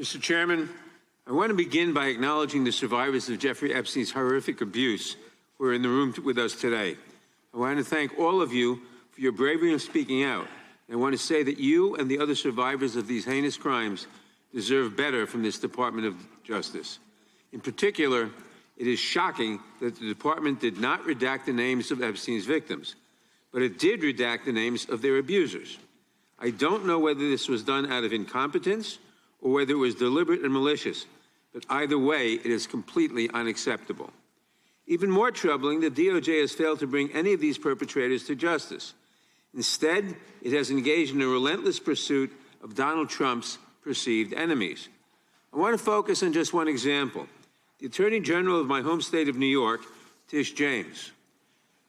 Mr. Chairman, I want to begin by acknowledging the survivors of Jeffrey Epstein's horrific abuse who are in the room with us today. I want to thank all of you for your bravery in speaking out. I want to say that you and the other survivors of these heinous crimes deserve better from this Department of Justice. In particular, it is shocking that the department did not redact the names of Epstein's victims, but it did redact the names of their abusers. I don't know whether this was done out of incompetence or whether it was deliberate and malicious, but either way, it is completely unacceptable. Even more troubling, the DOJ has failed to bring any of these perpetrators to justice. Instead, it has engaged in a relentless pursuit of Donald Trump's perceived enemies. I want to focus on just one example. The Attorney General of my home state of New York, Tish James.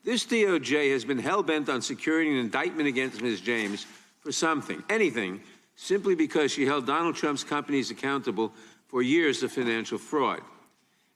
This DOJ has been hell-bent on securing an indictment against Ms. James for something, anything, simply because she held Donald Trump's companies accountable for years of financial fraud.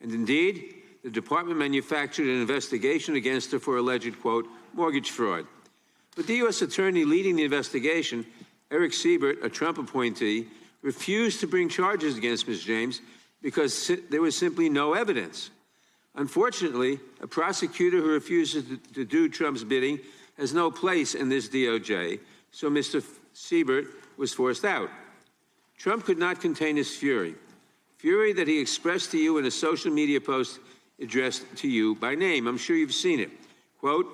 And indeed, the department manufactured an investigation against her for alleged, quote, mortgage fraud. But the U.S. attorney leading the investigation, Eric Siebert, a Trump appointee, refused to bring charges against Ms. James because there was simply no evidence. Unfortunately, a prosecutor who refuses to do Trump's bidding has no place in this DOJ, so Mr. Siebert was forced out. Trump could not contain his fury that he expressed to you in a social media post addressed to you by name. I'm sure you've seen it. Quote,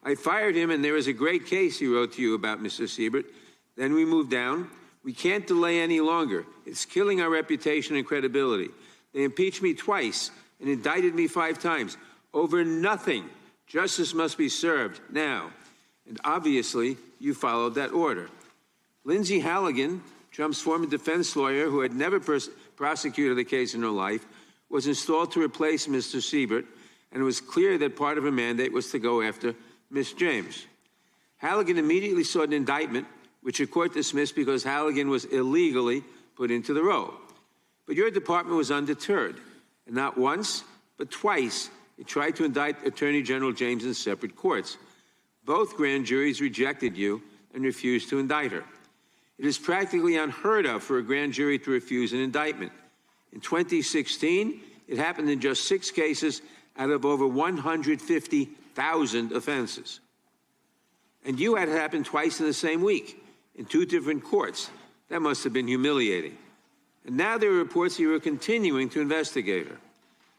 I fired him and there is a great case, he wrote to you about Mr. Siebert. Then we moved down. We can't delay any longer. It's killing our reputation and credibility. They impeached me twice and indicted me 5 times over nothing. Justice must be served now. And obviously, you followed that order. Lindsay Halligan, Trump's former defense lawyer who had never prosecuted a case in her life, was installed to replace Mr. Siebert, and it was clear that part of her mandate was to go after Ms. James. Halligan immediately sought an indictment, which a court dismissed because Halligan was illegally put into the role. But your department was undeterred, and not once, but twice, it tried to indict Attorney General James in separate courts. Both grand juries rejected you and refused to indict her. It is practically unheard of for a grand jury to refuse an indictment. In 2016, it happened in just 6 cases out of over 150,000 offenses. And you had it happen twice in the same week, in 2 different courts. That must have been humiliating. And now there are reports that you are continuing to investigate her.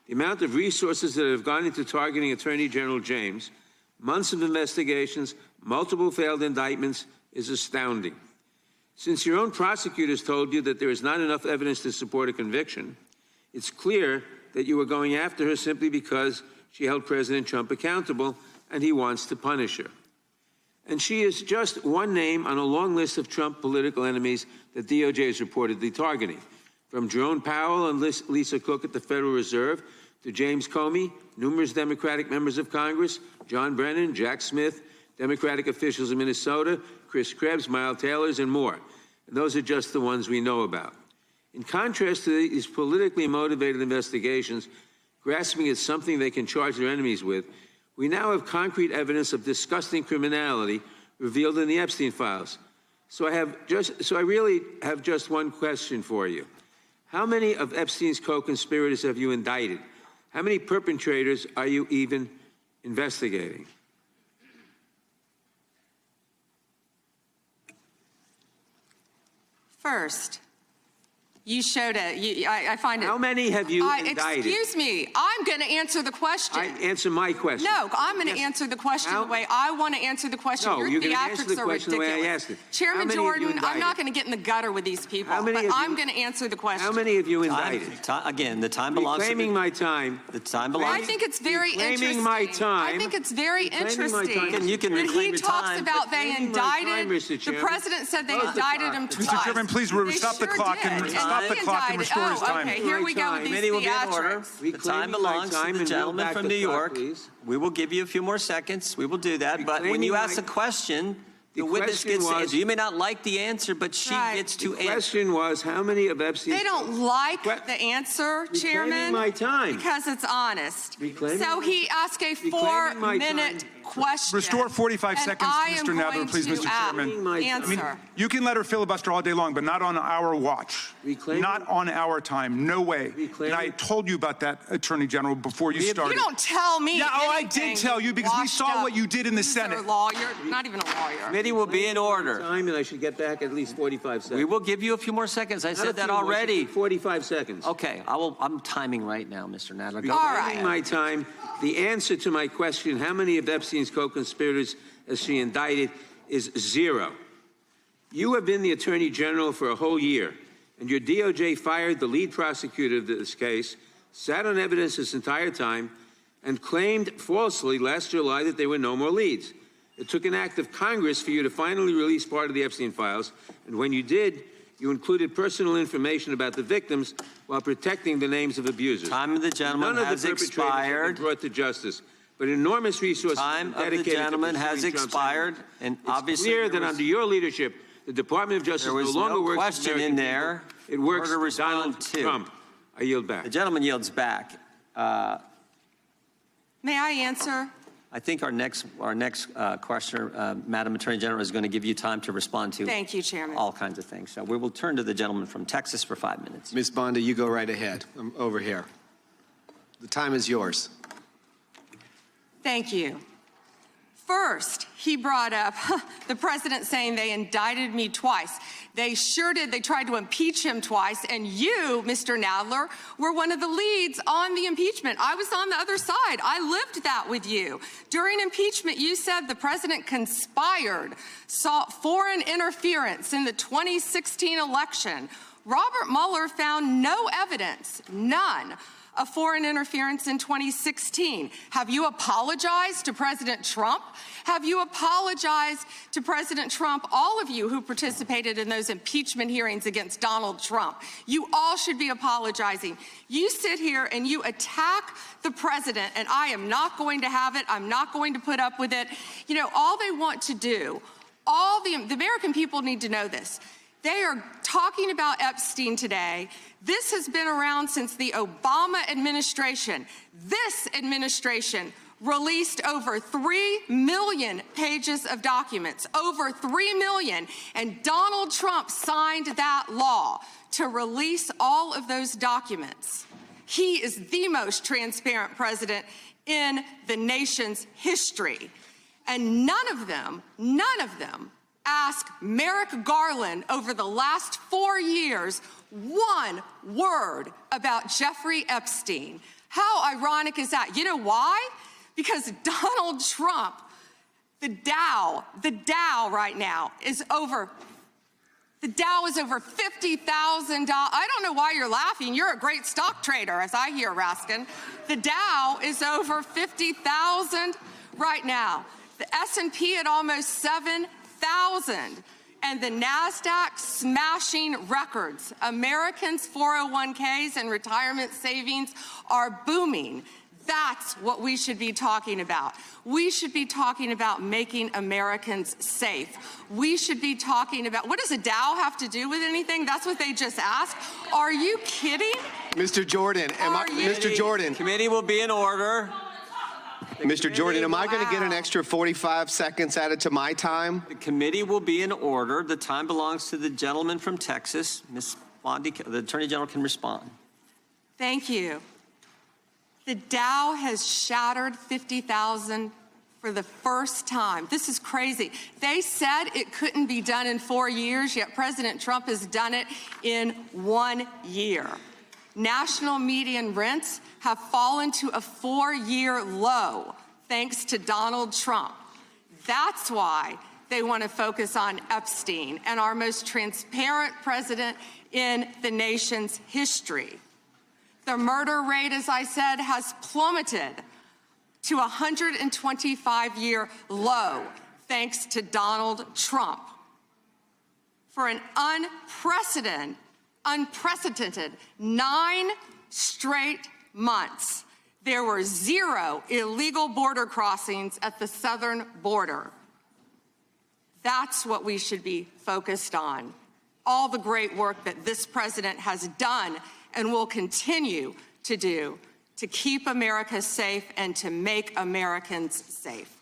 The amount of resources that have gone into targeting Attorney General James, months of investigations, multiple failed indictments, is astounding. Since your own prosecutors told you that there is not enough evidence to support a conviction, it's clear that you were going after her simply because she held President Trump accountable and he wants to punish her. And she is just one name on a long list of Trump political enemies that DOJ is reportedly targeting. From Jerome Powell and Lisa Cook at the Federal Reserve to James Comey, numerous Democratic members of Congress, John Brennan, Jack Smith, Democratic officials in Minnesota, Chris Krebs, Miles Taylor, and more. And those are just the ones we know about. In contrast to these politically motivated investigations, grasping at something they can charge their enemies with, we now have concrete evidence of disgusting criminality revealed in the Epstein files. So I really have just one question for you. How many of Epstein's co-conspirators have you indicted? How many perpetrators are you even investigating? First, you showed it. I find it. How many have you indicted? Excuse me. I'm going to answer the question. Answer my question. No, I'm going to answer the question the way I want to answer the question. No, Your you're going to answer the theatrics are question the ridiculous. way I asked it. Chairman Jordan, I'm not going to get in the gutter with these people, but I'm going to answer the question. How many have you indicted? Again, the time belongs to Reclaiming my time. The time belongs. I think it's very interesting. Reclaiming my time. I think it's very interesting. You can that reclaim he your talks time. about they indicted. Mr. The president said they indicted him twice. Mr. Chairman, please stop the clock and restore his time. Okay, here we go with these Committee will be in order. theatrics. The time belongs to the gentleman from New York. We will give you a few more seconds. We will do that. But when you ask a question, The witness question gets to was- answer. You may not like the answer, but she Right. gets to The answer. question was, how many of Epstein's... They don't like What? the answer, Reclaiming Chairman. my time. Because it's honest. Reclaiming So my- he asked a Reclaiming my 4-minute time. question. Restore 45 and seconds, I am Mr. Nadler, going please, to Mr. Chairman. Answer. You can let her filibuster all day long, but not on our watch. Reclaiming- Not on our time. No way. Reclaiming- And I told you about that, Attorney General, before you started. You don't tell me Yeah, oh, I anything, did tell you because we washed saw up what you did in the loser Senate. Lawyer, not even a lawyer. Committee will be in order. Time, and I should get back at least 45 seconds. We will give you a few more seconds. I Not a said that few more, already. 45 seconds. Okay, I'm timing right now, Mr. Nadler. Go All ahead. right. My time. The answer to my question, how many of Epstein's co-conspirators has she indicted, is 0. You have been the Attorney General for a whole year, and your DOJ fired the lead prosecutor of this case, sat on evidence this entire time, and claimed falsely last July that there were no more leads. It took an act of Congress for you to finally release part of the Epstein files, and when you did, you included personal information about the victims while protecting the names of abusers. Time of the gentleman None has of the perpetrators have expired. been brought to justice, but enormous resources Time have of been the dedicated gentleman to has pursuing Trump's expired, enemies. and It's obviously clear there that was- under your leadership, the Department of Justice There was no longer no works for question American in people. there. It works Order for respond Donald to. Trump. I yield back. The gentleman yields back. May I answer? I think our next questioner, Madam Attorney General, is going to give you time to respond to Thank you, Chairman. all kinds of things. So we will turn to the gentleman from Texas for 5 minutes. Ms. Bonda, you go right ahead. I'm over here. The time is yours. Thank you. First, he brought up the president saying they indicted me twice. They sure did. They tried to impeach him twice. And you, Mr. Nadler, were one of the leads on the impeachment. I was on the other side. I lived that with you. During impeachment, you said the president conspired, sought foreign interference in the 2016 election. Robert Mueller found no evidence, none, of foreign interference in 2016. Have you apologized to President Trump? Have you apologized to President Trump, all of you who participated in those impeachment hearings against Donald Trump? You all should be apologizing. You sit here and you attack the president, and I am not going to have it. I'm not going to put up with it. You know, all they want to do, the American people need to know this. They are talking about Epstein today. This has been around since the Obama administration. This administration released over 3 million pages of documents, over 3 million, and Donald Trump signed that law to release all of those documents. He is the most transparent president in the nation's history. And none of them ask Merrick Garland over the last 4 years one word about Jeffrey Epstein. How ironic is that? You know why? Because Donald Trump, the Dow right now is over, the Dow is over $50,000. I don't know why you're laughing. You're a great stock trader, as I hear, Raskin. The Dow is over 50,000 right now. The S&P at almost 7,000. And the NASDAQ smashing records. Americans' 401ks and retirement savings are booming. That's what we should be talking about. We should be talking about making Americans safe. We should be talking about, what does a Dow have to do with anything? That's what they just asked. Are you kidding? Mr. Jordan, Mr. Jordan, Committee will be in order. Mr. Jordan, am I going to get an extra 45 seconds added to my time? The committee will be in order. The time belongs to the gentleman from Texas. Ms. Bondi, the Attorney General can respond. Thank you. The Dow has shattered 50,000 for the first time. This is crazy. They said it couldn't be done in 4 years, yet President Trump has done it in 1 year. National median rents have fallen to a 4-year low thanks to Donald Trump. That's why they want to focus on Epstein and our most transparent president in the nation's history. The murder rate, as I said, has plummeted to a 125-year low thanks to Donald Trump. For an unprecedented 9 straight months, there were 0 illegal border crossings at the southern border. That's what we should be focused on. All the great work that this president has done and will continue to do to keep America safe and to make Americans safe.